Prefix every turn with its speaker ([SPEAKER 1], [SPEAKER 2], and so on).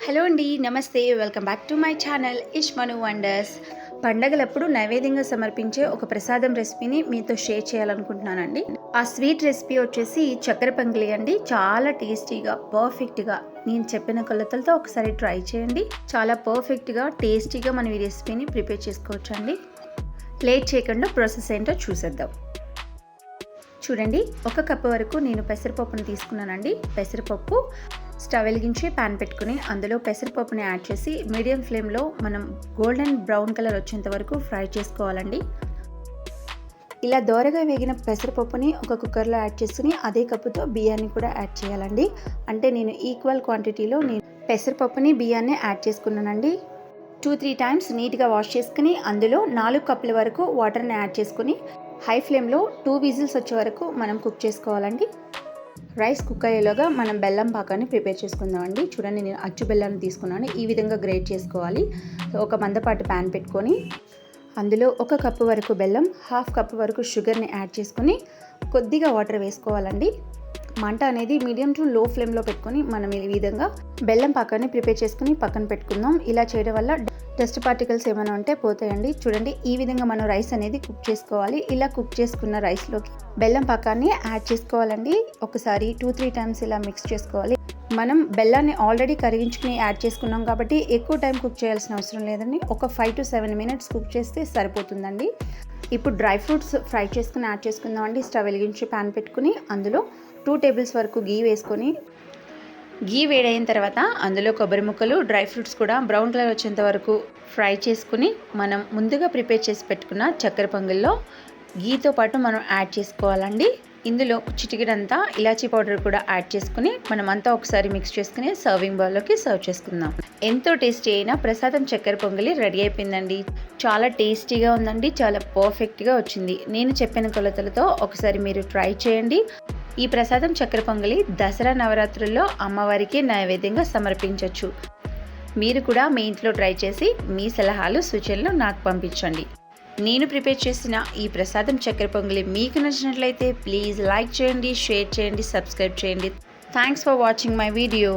[SPEAKER 1] Hello అండి, నమస్తే. Welcome back to my channel ఇష్మను వండర్స్. పండగలప్పుడు నైవేద్యంగా సమర్పించే ఒక ప్రసాదం రెసిపీని మీతో షేర్ చేయాలనుకుంటున్నానండి. ఆ స్వీట్ రెసిపీ వచ్చేసి చక్కెర పొంగలి అండి. చాలా టేస్టీగా, పర్ఫెక్ట్గా నేను చెప్పిన కొలతలతో ఒకసారి ట్రై చేయండి. చాలా పర్ఫెక్ట్గా, టేస్టీగా మనం ఈ రెసిపీని ప్రిపేర్ చేసుకోవచ్చు అండి. లేట్ చేయకుండా ప్రాసెస్ ఏంటో చూసేద్దాం. చూడండి, 1 కప్పు వరకు నేను పెసరపప్పును తీసుకున్నానండి. పెసరపప్పు స్టవ్ వెలిగించి ప్యాన్ పెట్టుకుని అందులో పెసరపప్పుని యాడ్ చేసి మీడియం ఫ్లేమ్లో మనం గోల్డెన్ బ్రౌన్ కలర్ వచ్చేంత వరకు ఫ్రై చేసుకోవాలండి. ఇలా దోరగా వేగిన పెసరపప్పుని ఒక కుక్కర్లో యాడ్ చేసుకుని అదే కప్పుతో బియ్యాన్ని కూడా యాడ్ చేయాలండి. అంటే నేను ఈక్వల్ క్వాంటిటీలో పెసరపప్పుని బియ్యాన్ని యాడ్ చేసుకున్నానండి. 2-3 టైమ్స్ నీట్గా వాష్ చేసుకుని అందులో 4 కప్పుల వరకు వాటర్ని యాడ్ చేసుకుని హై ఫ్లేమ్లో 2 విజిల్స్ వచ్చే వరకు మనం కుక్ చేసుకోవాలండి. రైస్ కుక్ అయ్యేలోగా మనం బెల్లం పాకాన్ని ప్రిపేర్ చేసుకుందామండి. చూడండి, నేను అచ్చు బెల్లాన్ని తీసుకున్నాను. ఈ విధంగా గ్రేట్ చేసుకోవాలి. ఒక మందపాటి ప్యాన్ పెట్టుకొని అందులో 1 కప్పు వరకు బెల్లం, 1/2 కప్పు వరకు షుగర్ని యాడ్ చేసుకొని కొద్దిగా వాటర్ వేసుకోవాలండి. మంట అనేది మీడియం టు లో ఫ్లేమ్లో పెట్టుకొని మనం ఈ విధంగా బెల్లం పాకాన్ని ప్రిపేర్ చేసుకుని పక్కన పెట్టుకుందాం. ఇలా చేయడం వల్ల డస్ట్ పార్టికల్స్ ఏమైనా ఉంటే పోతాయండి. చూడండి, ఈ విధంగా మనం రైస్ అనేది కుక్ చేసుకోవాలి. ఇలా కుక్ చేసుకున్న రైస్లోకి బెల్లం పాకాన్ని యాడ్ చేసుకోవాలండి. ఒకసారి 2-3 టైమ్స్ ఇలా మిక్స్ చేసుకోవాలి. మనం బెల్లాన్ని ఆల్రెడీ కరిగించుకుని యాడ్ చేసుకున్నాం కాబట్టి ఎక్కువ టైం కుక్ చేయాల్సిన అవసరం లేదండి. ఒక 5 to 7 minutes కుక్ చేస్తే సరిపోతుందండి. ఇప్పుడు డ్రై ఫ్రూట్స్ ఫ్రై చేసుకుని యాడ్ చేసుకుందామండి. స్టవ్ వెలిగించి ప్యాన్ పెట్టుకుని అందులో 2 tablespoons వరకు గీ వేసుకొని గీ వేడైన తర్వాత అందులో కొబ్బరి ముక్కలు, డ్రై ఫ్రూట్స్ కూడా బ్రౌన్ కలర్ వచ్చేంత వరకు ఫ్రై చేసుకుని మనం ముందుగా ప్రిపేర్ చేసి పెట్టుకున్న చక్కెర పొంగల్లో గీతో పాటు మనం యాడ్ చేసుకోవాలండి. ఇందులో చిటికెడంతా ఇలాచీ పౌడర్ కూడా యాడ్ చేసుకుని మనం అంతా ఒకసారి మిక్స్ చేసుకుని సర్వింగ్ బౌల్లోకి సర్వ్ చేసుకుందాం. ఎంతో టేస్టీ అయిన ప్రసాదం చక్కెర పొంగలి రెడీ అయిపోయిందండి. చాలా టేస్టీగా ఉందండి. చాలా పర్ఫెక్ట్గా వచ్చింది. నేను చెప్పిన కొలతలతో ఒకసారి మీరు ట్రై చేయండి. ఈ ప్రసాదం చక్కెర పొంగలి దసరా నవరాత్రుల్లో అమ్మవారికి నైవేద్యంగా సమర్పించవచ్చు. మీరు కూడా మీ ఇంట్లో ట్రై చేసి మీ సలహాలు, సూచనలు నాకు పంపించండి. నేను ప్రిపేర్ చేసిన ఈ ప్రసాదం చక్కెర పొంగలి మీకు నచ్చినట్లయితే ప్లీజ్ లైక్ చేయండి, షేర్ చేయండి, సబ్స్క్రైబ్ చేయండి. Thanks for watching my video.